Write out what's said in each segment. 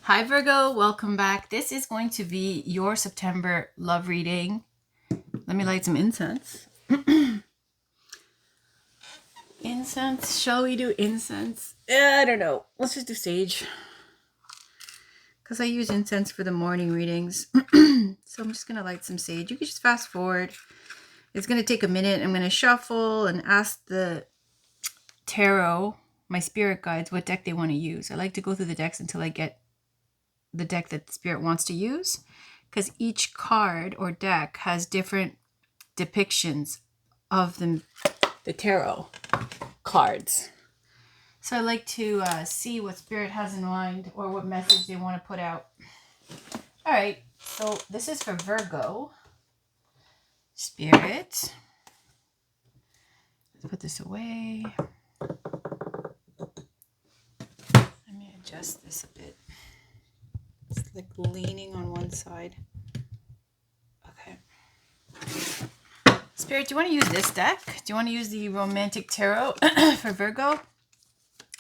Hi Virgo, welcome back. This is going to be your September love reading. Let me light some incense. Incense, shall we do incense? I don't know. Let's just do sage. Because I use incense for the morning readings. So I'm just going to light some sage. You can just fast forward. It's going to take a minute. I'm going to shuffle and ask the tarot, my spirit guides, what deck they want to use. I like to go through the decks until I get the deck that the spirit wants to use, because each card or deck has different depictions of the tarot cards. So I like to see what spirit has in mind or what message they want to put out. All right, so this is for Virgo. Spirit. Let's put this away. Let me adjust this a bit. It's like leaning on one side. Okay. Spirit, do you want to use this deck? Do you want to use the Romantic Tarot for Virgo?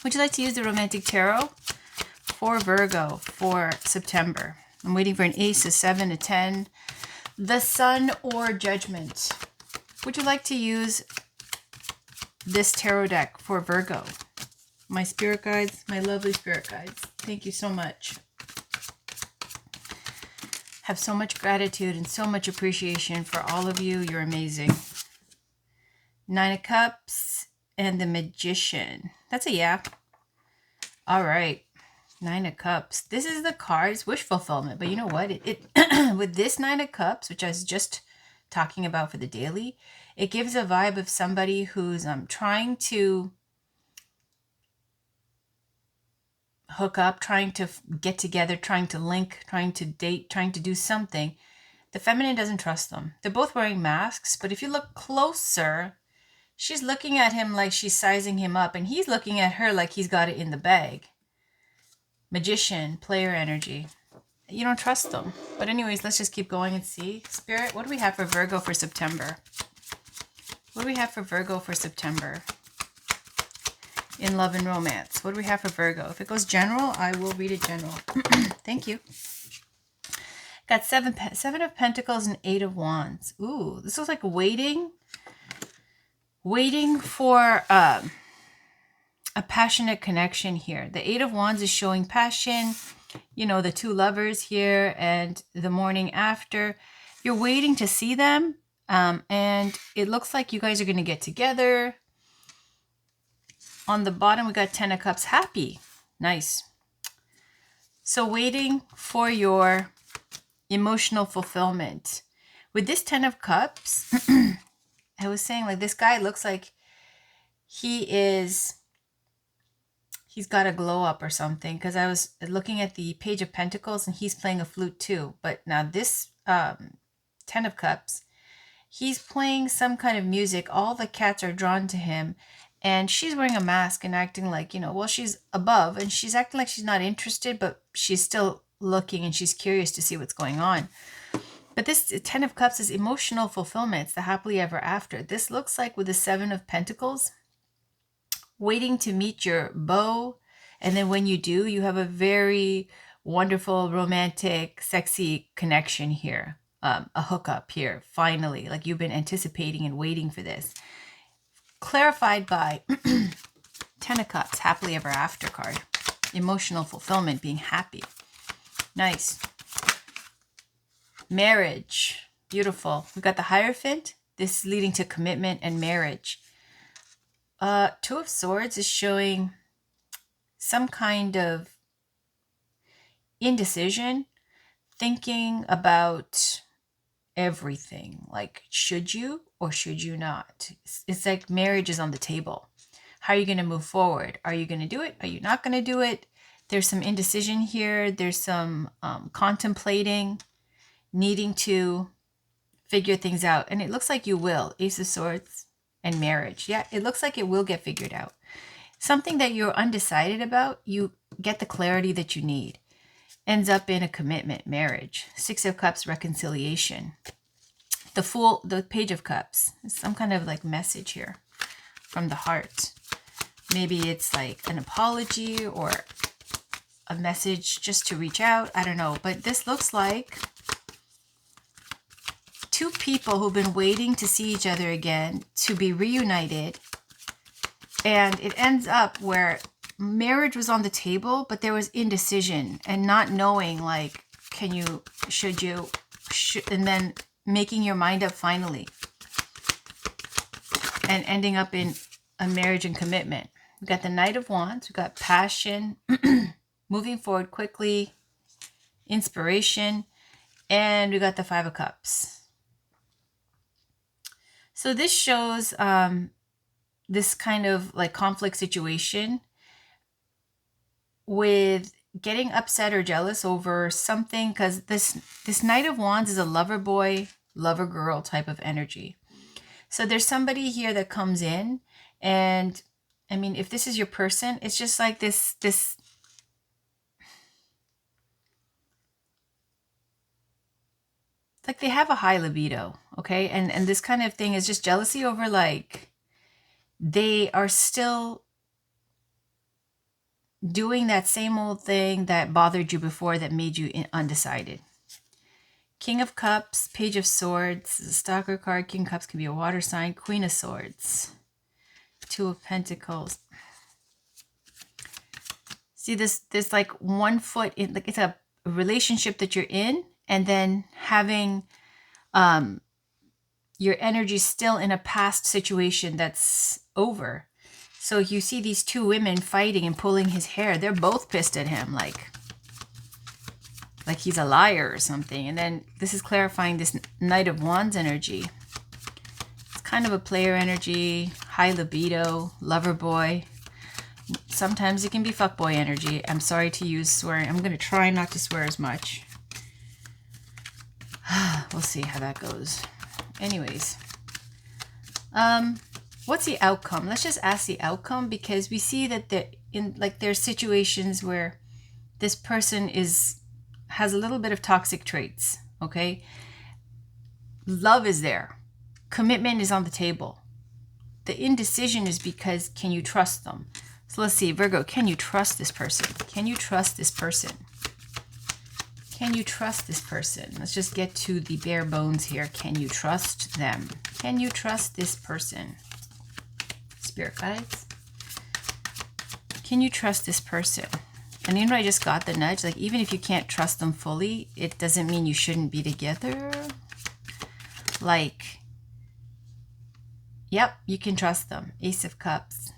Would you like to use the Romantic Tarot for Virgo for September? I'm waiting for an Ace, a 7, a 10, the Sun, or Judgment. Would you like to use this tarot deck for Virgo? My spirit guides, my lovely spirit guides, thank you so much. Have so much gratitude and so much appreciation for all of you. You're amazing. 9 of Cups and the Magician. That's a yeah. All right. 9 of Cups. This is the cards, wish fulfillment. But you know what? With this 9 of Cups, which I was just talking about for the daily, it gives a vibe of somebody who's trying to hook up, trying to get together, trying to link, trying to date, trying to do something. The feminine doesn't trust them. They're both wearing masks, but if you look closer, she's looking at him like she's sizing him up, and he's looking at her like he's got it in the bag. Magician, player energy. You don't trust them. But anyways, let's just keep going and see. Spirit, what do we have for Virgo for September? What do we have for Virgo for September? In love and romance. What do we have for Virgo? If it goes general, I will read it general. Thank you. Got 7 of Pentacles and 8 of Wands. Ooh, this was like waiting for a passionate connection here. The 8 of Wands is showing passion. You know, the 2 lovers here and the morning after. You're waiting to see them. And it looks like you guys are going to get together. On the bottom, we got 10 of Cups. Happy. Nice. So waiting for your emotional fulfillment. With this 10 of Cups, I was saying, like, this guy looks like he's got a glow up or something, because I was looking at the Page of Pentacles and he's playing a flute too. But now this 10 of Cups, he's playing some kind of music. All the cats are drawn to him. And she's wearing a mask and acting like, you know, well, she's above and she's acting like she's not interested, but she's still looking and she's curious to see what's going on. But this 10 of Cups is emotional fulfillment. It's the happily ever after. This looks like with the 7 of Pentacles, waiting to meet your beau. And then when you do, you have a very wonderful, romantic, sexy connection here. A hookup here, finally. Like you've been anticipating and waiting for this. Clarified by 10 of Cups, happily ever after card. Emotional fulfillment, being happy. Nice. Marriage. Beautiful. We've got the Hierophant. This is leading to commitment and marriage. 2 of Swords is showing some kind of indecision, thinking about everything. Like, should you or should you not? It's like marriage is on the table. How are you going to move forward? Are you going to do it? Are you not going to do it? There's some indecision here. There's some contemplating, needing to figure things out. And it looks like you will. Ace of Swords and marriage. Yeah, it looks like it will get figured out. Something that you're undecided about, you get the clarity that you need. Ends up in a commitment, marriage. 6 of Cups, reconciliation. The Fool, the Page of Cups. Some kind of like message here from the heart. Maybe it's like an apology or a message just to reach out. I don't know. But this looks like two people who've been waiting to see each other again, to be reunited. And it ends up where marriage was on the table, but there was indecision and not knowing, like, can you, should you, and then making your mind up finally. And ending up in a marriage and commitment. We got the Knight of Wands. We got passion, moving forward quickly, inspiration, and we got the Five of Cups. So this shows this kind of like conflict situation with getting upset or jealous over something, because this Knight of Wands is a lover boy, lover girl type of energy. So there's somebody here that comes in, and I mean, if this is your person, it's just like this like they have a high libido, okay? And this kind of thing is just jealousy over, like, they are still doing that same old thing that bothered you before, that made you undecided. King of Cups, Page of Swords, the Stalker card. King of Cups can be a water sign. Queen of Swords, Two of Pentacles. See this like 1 foot in, like it's a relationship that you're in, and then having your energy still in a past situation that's over. So you see these two women fighting and pulling his hair. They're both pissed at him, like he's a liar or something. And then this is clarifying this Knight of Wands energy. It's kind of a player energy, high libido, lover boy. Sometimes it can be fuckboy energy. I'm sorry to use swearing. I'm going to try not to swear as much. We'll see how that goes. Anyways, what's the outcome? Let's just ask the outcome, because we see that there's situations where this person has a little bit of toxic traits, okay? Love is there. Commitment is on the table. The indecision is because, can you trust them? So let's see, Virgo, can you trust this person? Can you trust this person? Can you trust this person? Let's just get to the bare bones here. Can you trust them? Can you trust this person? Spirit guides. Can you trust this person? And you know, I just got the nudge. Like, even if you can't trust them fully, it doesn't mean you shouldn't be together. Like, yep, you can trust them. Ace of Cups.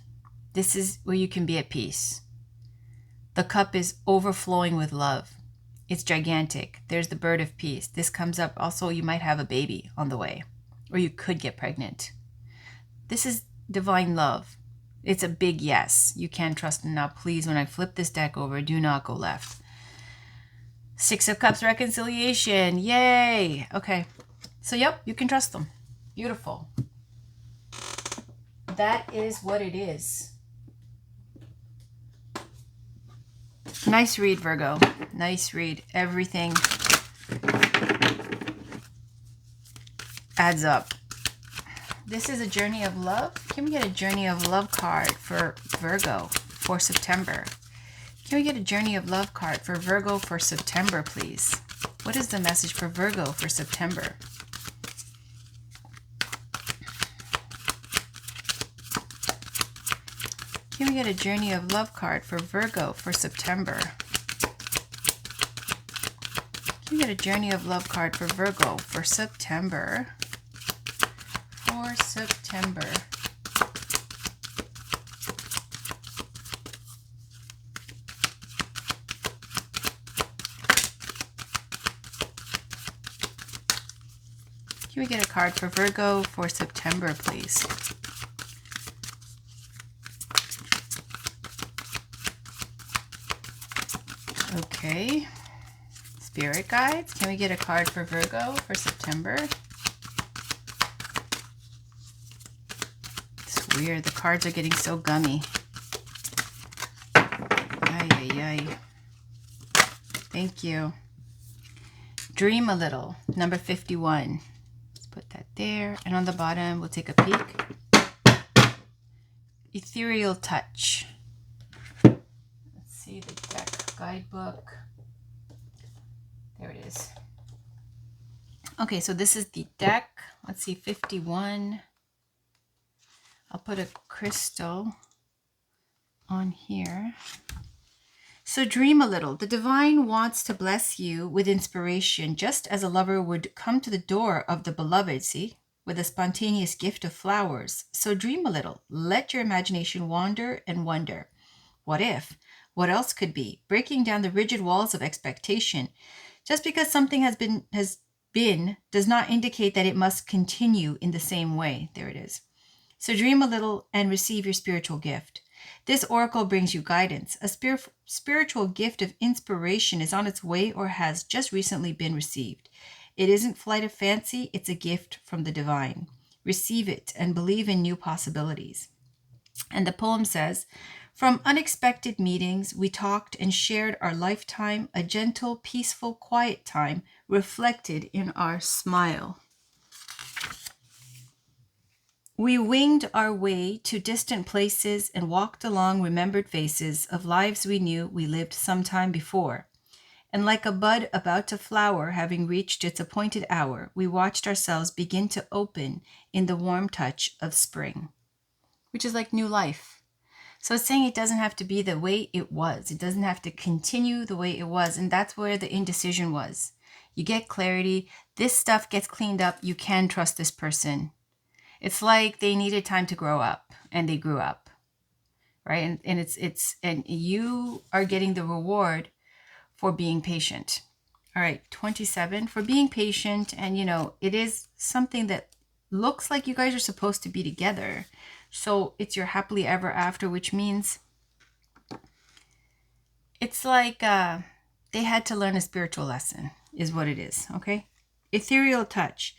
This is where you can be at peace. The cup is overflowing with love. It's gigantic. There's the bird of peace. This comes up also, you might have a baby on the way, or you could get pregnant. This is divine love. It's a big yes. You can trust them. Now, please, when I flip this deck over, do not go left. Six of Cups, reconciliation. Yay. Okay. So, yep, you can trust them. Beautiful. That is what it is. Nice read, Virgo. Nice read. Everything adds up. This is a journey of love. Can we get a journey of love card for Virgo for September? Can we get a journey of love card for Virgo for September, please? What is the message for Virgo for September? Can we get a journey of love card for Virgo for September? Can we get a journey of love card for Virgo for September? For September. Can we get a card for Virgo for September, please? Okay. Spirit guides, can we get a card for Virgo for September? It's weird. The cards are getting so gummy. Ay, ay, ay. Thank you. Dream a little. Number 51. Let's put that there. And on the bottom, we'll take a peek. Ethereal touch. Let's see the deck. guidebook. There it is. Okay, so this is the deck. Let's see, 51. I'll put a crystal on here. So dream a little. The divine wants to bless you with inspiration, just as a lover would come to the door of the beloved, see, with a spontaneous gift of flowers. So dream a little. Let your imagination wander and wonder. What if? What else could be? Breaking down the rigid walls of expectation. Just because something has been does not indicate that it must continue in the same way. There it is. So dream a little and receive your spiritual gift. This oracle brings you guidance. A spiritual gift of inspiration is on its way or has just recently been received. It isn't flight of fancy, it's a gift from the divine. Receive it and believe in new possibilities. And the poem says, from unexpected meetings, we talked and shared our lifetime, a gentle, peaceful, quiet time reflected in our smile. We winged our way to distant places and walked along remembered faces of lives we knew we lived some time before. And like a bud about to flower, having reached its appointed hour, we watched ourselves begin to open in the warm touch of spring, which is like new life. So it's saying it doesn't have to be the way it was. It doesn't have to continue the way it was. And that's where the indecision was. You get clarity. This stuff gets cleaned up. You can trust this person. It's like they needed time to grow up and they grew up, right? And you are getting the reward for being patient. All right, 27, for being patient. And, it is something that looks like you guys are supposed to be together. So it's your happily ever after, which means it's like they had to learn a spiritual lesson is what it is, okay? Ethereal touch.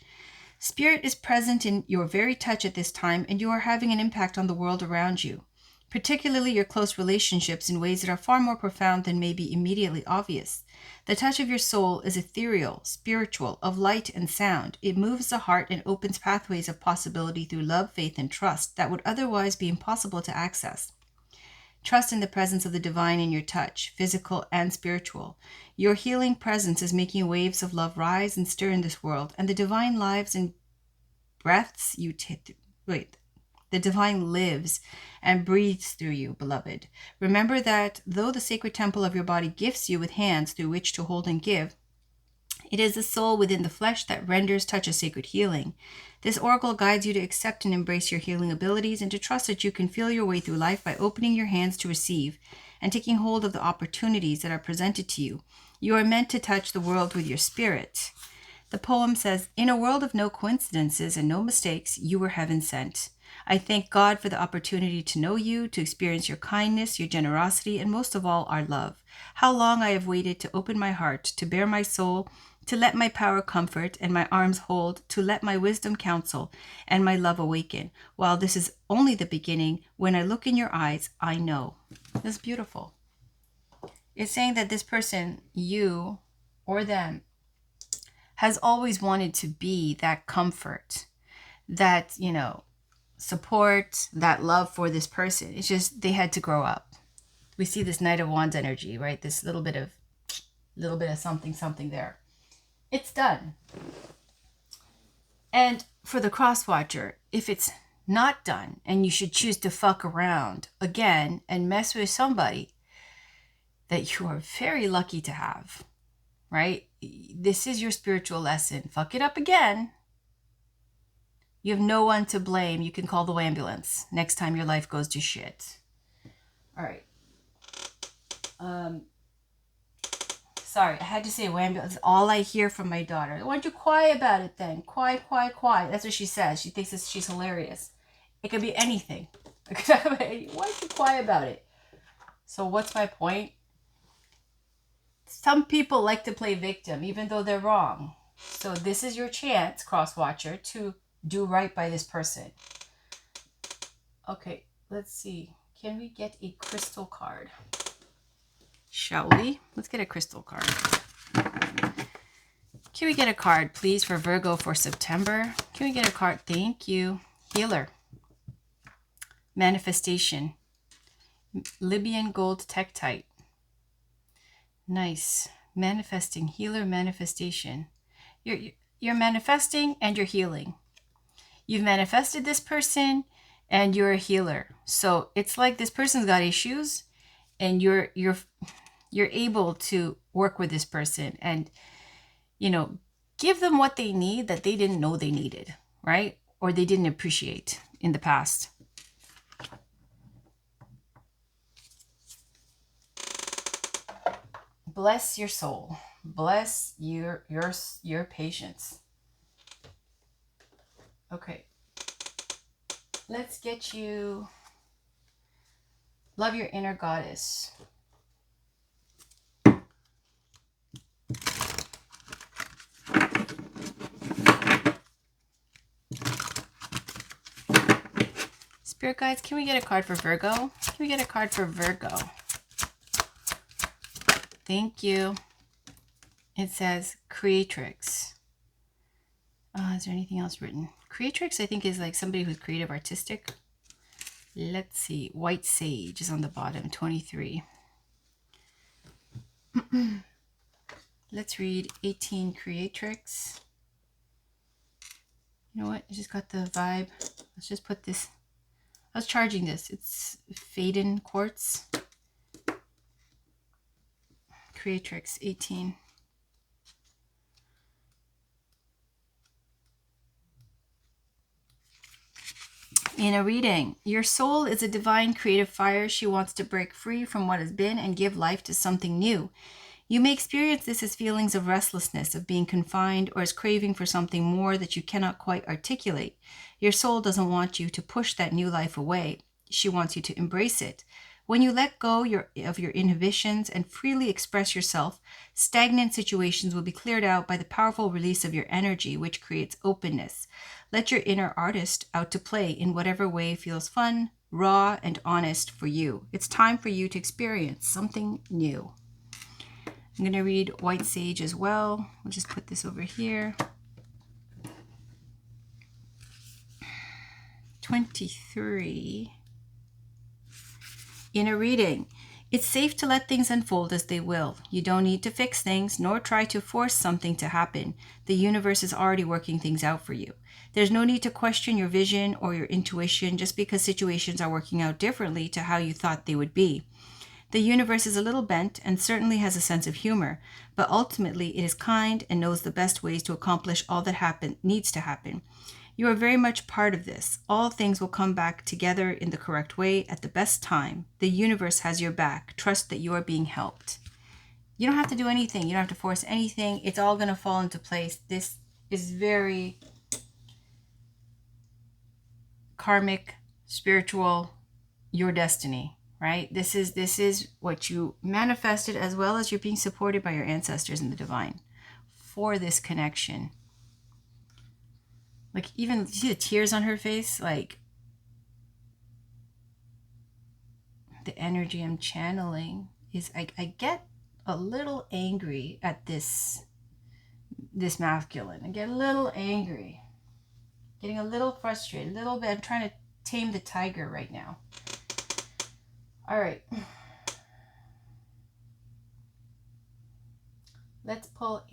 Spirit is present in your very touch at this time, and you are having an impact on the world around you, particularly your close relationships in ways that are far more profound than may be immediately obvious. The touch of your soul is ethereal, spiritual, of light and sound. It moves the heart and opens pathways of possibility through love, faith, and trust that would otherwise be impossible to access. Trust in the presence of the divine in your touch, physical and spiritual. Your healing presence is making waves of love rise and stir in this world, and the divine lives and breaths you the divine lives and breathes through you, beloved. Remember that though the sacred temple of your body gifts you with hands through which to hold and give, it is the soul within the flesh that renders touch a sacred healing. This oracle guides you to accept and embrace your healing abilities and to trust that you can feel your way through life by opening your hands to receive and taking hold of the opportunities that are presented to you. You are meant to touch the world with your spirit. The poem says, in a world of no coincidences and no mistakes, you were heaven sent. I thank God for the opportunity to know you, to experience your kindness, your generosity, and most of all, our love. How long I have waited to open my heart, to bare my soul, to let my power comfort and my arms hold, to let my wisdom counsel and my love awaken. While this is only the beginning, when I look in your eyes, I know. That's beautiful. It's saying that this person, you or them, has always wanted to be that comfort, that, support, that love for this person. It's just they had to grow up. We see this Knight of Wands energy, right? This little bit of something there. It's done. And for the cross watcher, if it's not done and you should choose to fuck around again and mess with somebody that you are very lucky to have, right? This is your spiritual lesson. Fuck it up again. You have no one to blame. You can call the ambulance next time your life goes to shit. All right. Sorry, I had to say ambulance. All I hear from my daughter. Why don't you cry about it then? Quiet. That's what she says. She thinks she's hilarious. It could be anything. Why don't you cry about it? So what's my point? Some people like to play victim, even though they're wrong. So this is your chance, cross-watcher, to do right by this person. Okay, let's see. Can we get a crystal card? Shall we? Let's get a crystal card. Can we get a card, please, for Virgo for September? Can we get a card? Thank you. Healer. Manifestation. Libyan gold tektite. Nice. Manifesting, healer manifestation. You're manifesting and you're healing. You've manifested this person and you're a healer. So it's like this person's got issues and you're able to work with this person and, you know, give them what they need that they didn't know they needed, right? Or they didn't appreciate in the past. Bless your soul. Bless your patience. Okay. Let's get you love your inner goddess. Spirit guides, can we get a card for Virgo? Can we get a card for Virgo? Thank you. It says creatrix. Is there anything else written? Creatrix, I think, is like somebody who's creative, artistic. Let's see. White sage is on the bottom, 23. Let's read 18 creatrix. You know what? I just got the vibe. Let's just put this. I was charging this. It's Faden quartz. Creatrix 18. In a reading, your soul is a divine creative fire. She wants to break free from what has been and give life to something new. You may experience this as feelings of restlessness, of being confined, or as craving for something more that you cannot quite articulate. Your soul doesn't want you to push that new life away. She wants you to embrace it. When you let go of your inhibitions and freely express yourself, stagnant situations will be cleared out by the powerful release of your energy, which creates openness. Let your inner artist out to play in whatever way feels fun, raw, and honest for you. It's time for you to experience something new. I'm going to read White Sage as well. We'll just put this over here. 23. In a reading, it's safe to let things unfold as they will. You don't need to fix things, nor try to force something to happen. The universe is already working things out for you. There's no need to question your vision or your intuition just because situations are working out differently to how you thought they would be. The universe is a little bent and certainly has a sense of humor, but ultimately it is kind and knows the best ways to accomplish all that needs to happen. You are very much part of this. All things will come back together in the correct way at the best time. The universe has your back. Trust that you are being helped. You don't have to do anything. You don't have to force anything. It's all going to fall into place. This is very karmic, spiritual, your destiny, right? This is what you manifested, as well as you're being supported by your ancestors and the divine for this connection. Like, even see the tears on her face, like the energy I'm channeling is I get a little angry at this masculine. I get a little angry, getting a little frustrated, a little bit. I'm trying to tame the tiger right now. All right. Let's pull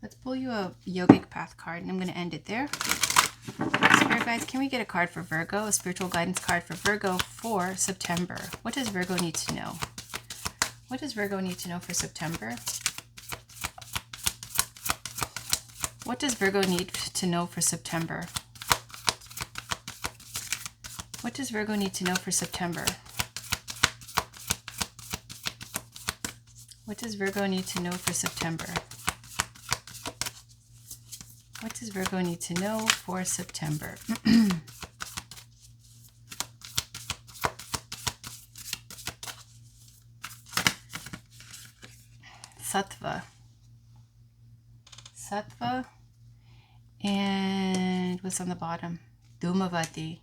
let's pull you a yogic path card, and I'm going to end it there. Spirit guides, can we get a card for Virgo? A spiritual guidance card for Virgo for September. What does Virgo need to know? What does Virgo need to know for September? What does Virgo need to know for September? What does Virgo need to know for September? What does Virgo need to know for September? What does Virgo need to know for September? Sattva. Sattva. And what's on the bottom? Dhumavati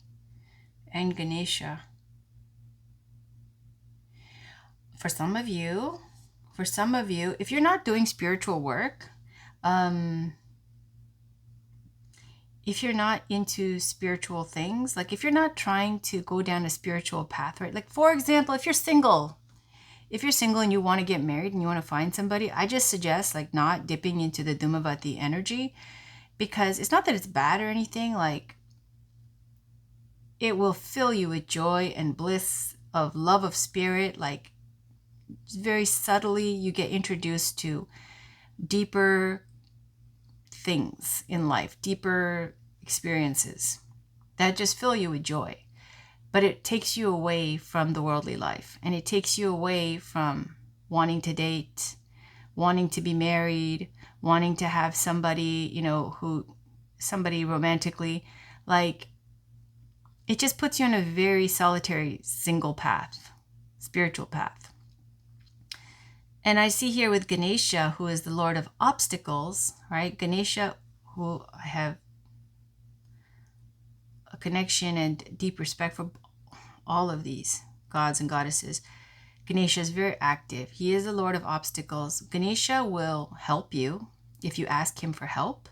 and Ganesha. For some of you, if you're not doing spiritual work, if you're not into spiritual things, like if you're not trying to go down a spiritual path, right? Like, for example, if you're single and you want to get married and you want to find somebody, I just suggest like not dipping into the Dhumavati energy, because it's not that it's bad or anything. Like, it will fill you with joy and bliss of love of spirit. Like, very subtly, you get introduced to deeper things in life, deeper experiences that just fill you with joy. But it takes you away from the worldly life, and it takes you away from wanting to date, wanting to be married, wanting to have somebody, somebody romantically. Like, it just puts you on a very solitary single path, spiritual path. And I see here with Ganesha, who is the Lord of obstacles, right? Ganesha, who I have a connection and deep respect for all of these gods and goddesses. Ganesha is very active. He is the Lord of obstacles. Ganesha will help you if you ask him for help,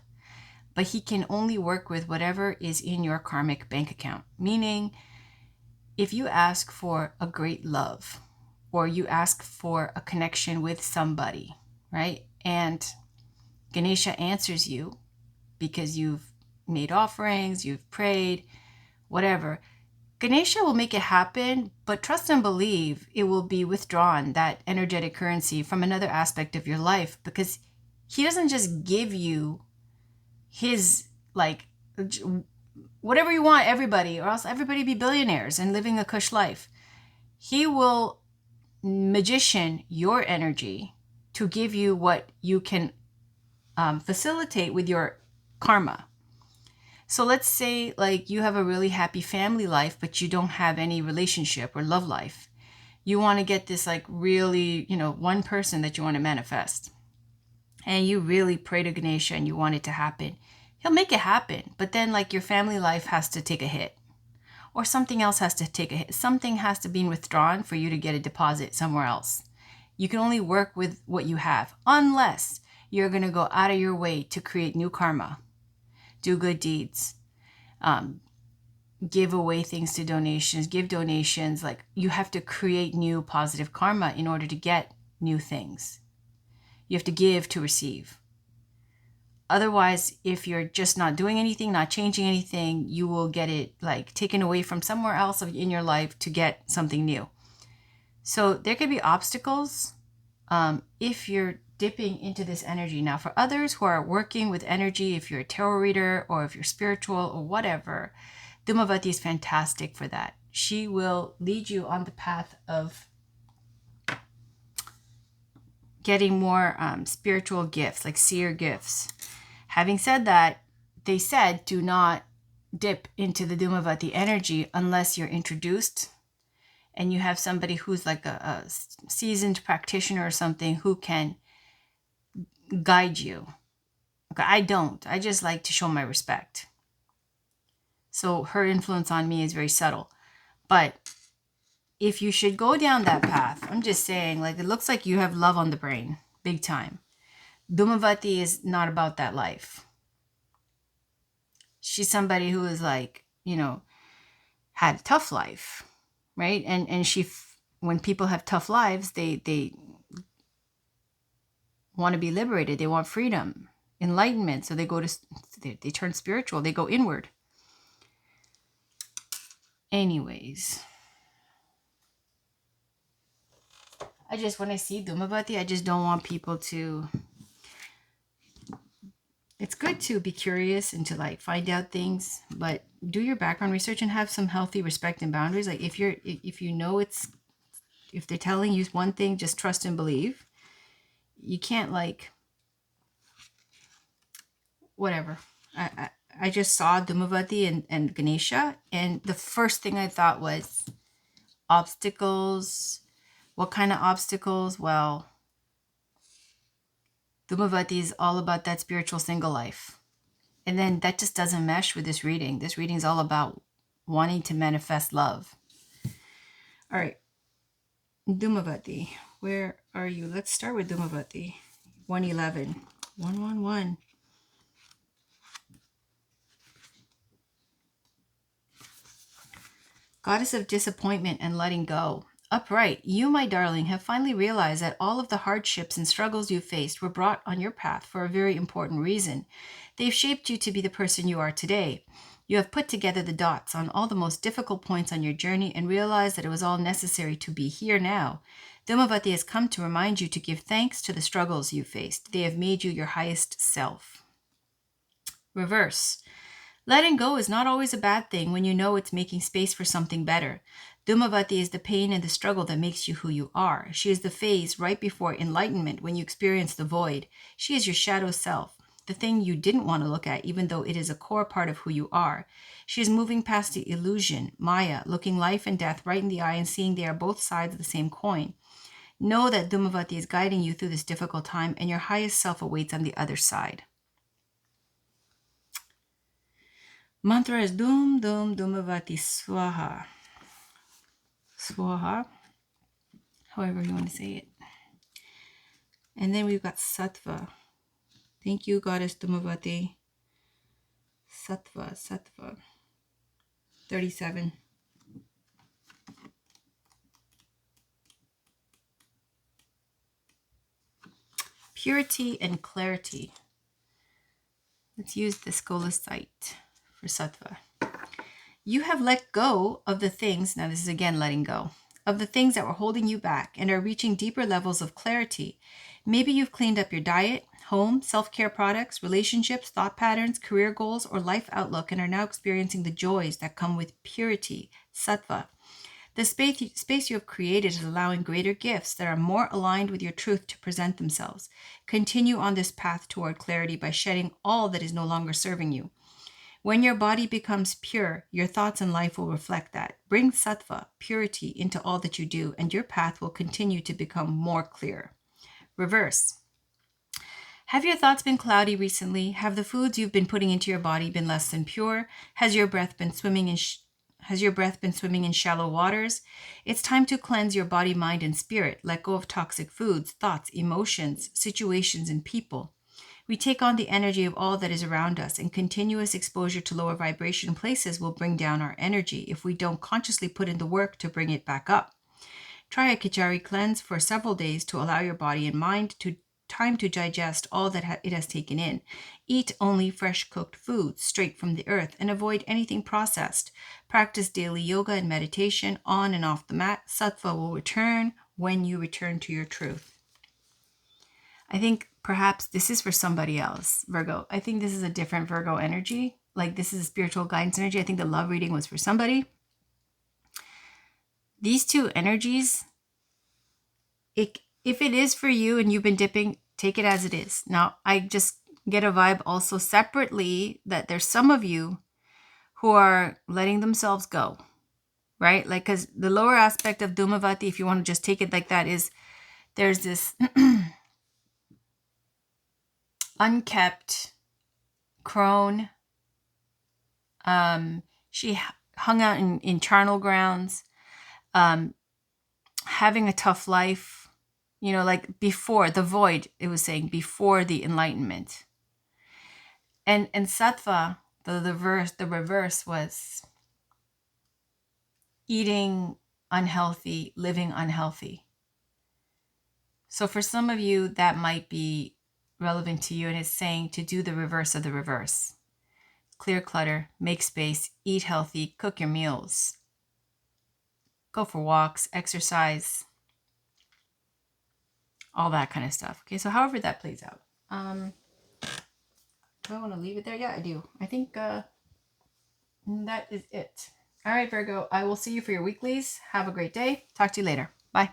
but he can only work with whatever is in your karmic bank account. Meaning, if you ask for a great love, or you ask for a connection with somebody, right? And Ganesha answers you because you've made offerings, you've prayed, whatever. Ganesha will make it happen, but trust and believe it will be withdrawn, that energetic currency, from another aspect of your life, because he doesn't just give you his, like, whatever you want, everybody, or else everybody be billionaires and living a cush life. He will magician your energy to give you what you can facilitate with your karma. So let's say like you have a really happy family life, but you don't have any relationship or love life. You want to get this like really, one person that you want to manifest. And you really pray to Ganesha and you want it to happen. He'll make it happen. But then like your family life has to take a hit. Or something else has to take a hit. Something has to be withdrawn for you to get a deposit somewhere else. You can only work with what you have, unless you're going to go out of your way to create new karma, do good deeds, give away things to donations, give donations. Like, you have to create new positive karma in order to get new things. You have to give to receive. Otherwise, if you're just not doing anything, not changing anything, you will get it like taken away from somewhere else in your life to get something new. So there could be obstacles if you're dipping into this energy. Now, for others who are working with energy, if you're a tarot reader or if you're spiritual or whatever, Dhumavati is fantastic for that. She will lead you on the path of getting more spiritual gifts, like seer gifts. Having said that, they said do not dip into the Dhumavati energy unless you're introduced and you have somebody who's like a seasoned practitioner or something who can guide you. Okay, I don't. I just like to show my respect. So her influence on me is very subtle. But if you should go down that path, I'm just saying, like, it looks like you have love on the brain, big time. Dhumavati is not about that life. She's somebody who is like, had a tough life, right? And when people have tough lives, they want to be liberated. They want freedom, enlightenment. So they turn spiritual. They go inward. Anyways, when I see Dhumavati, I just don't want people to. It's good to be curious and to like find out things, but do your background research and have some healthy respect and boundaries. Like if they're telling you one thing, just trust and believe. You can't like, whatever. I just saw Dhumavati and Ganesha, and the first thing I thought was obstacles. What kind of obstacles? Well, Dhumavati is all about that spiritual single life. And then that just doesn't mesh with this reading. This reading is all about wanting to manifest love. All right. Dhumavati, where are you? Let's start with Dhumavati. 111. 111. Goddess of disappointment and letting go. Upright, you, my darling, have finally realized that all of the hardships and struggles you faced were brought on your path for a very important reason. They've shaped you to be the person you are today. You have put together the dots on all the most difficult points on your journey and realized that it was all necessary to be here now. Dhumavati has come to remind you to give thanks to the struggles you faced. They have made you your highest self. Reverse. Letting go is not always a bad thing when you know it's making space for something better. Dhumavati is the pain and the struggle that makes you who you are. She is the phase right before enlightenment when you experience the void. She is your shadow self, the thing you didn't want to look at, even though it is a core part of who you are. She is moving past the illusion, Maya, looking life and death right in the eye and seeing they are both sides of the same coin. Know that Dhumavati is guiding you through this difficult time, and your highest self awaits on the other side. Mantra is Dum Dum Dhumavati Swaha. Swaha, however you want to say it. And then we've got Sattva. Thank you, Goddess Dhumavati. Sattva. 37. Purity and clarity. Let's use the Schola site for Sattva. You have let go of the things, now this is again letting go, of the things that were holding you back and are reaching deeper levels of clarity. Maybe you've cleaned up your diet, home, self-care products, relationships, thought patterns, career goals, or life outlook and are now experiencing the joys that come with purity, Sattva. The space you have created is allowing greater gifts that are more aligned with your truth to present themselves. Continue on this path toward clarity by shedding all that is no longer serving you. When your body becomes pure, your thoughts and life will reflect that. Bring sattva, purity, into all that you do, and your path will continue to become more clear. Reverse. Have your thoughts been cloudy recently? Have the foods you've been putting into your body been less than pure? Has your breath been swimming in shallow waters? It's time to cleanse your body, mind, and spirit. Let go of toxic foods, thoughts, emotions, situations, and people. We take on the energy of all that is around us, and continuous exposure to lower vibration places will bring down our energy if we don't consciously put in the work to bring it back up. Try a Kichari cleanse for several days to allow your body and mind time to digest all that it has taken in. Eat only fresh cooked foods straight from the earth and avoid anything processed. Practice daily yoga and meditation on and off the mat. Sattva will return when you return to your truth. I think perhaps this is for somebody else, Virgo. I think this is a different Virgo energy. Like this is a spiritual guidance energy. I think the love reading was for somebody. These two energies, if it is for you and you've been dipping, take it as it is. Now, I just get a vibe also separately that there's some of you who are letting themselves go, right? Like, because the lower aspect of Dhumavati, if you want to just take it like that, is there's this unkept crone. She hung out in charnel grounds, having a tough life, you know, like before the void, it was saying before the enlightenment. And sattva, the reverse was eating unhealthy, living unhealthy. So for some of you, that might be relevant to you, and it's saying to do the reverse of the reverse. Clear clutter, make space, eat healthy, cook your meals, go for walks, exercise, all that kind of stuff. Okay, so however that plays out. Do I want to leave it there? Yeah, I do. I think that is it. All right, Virgo, I will see you for your weeklies. Have a great day. Talk to you later. Bye.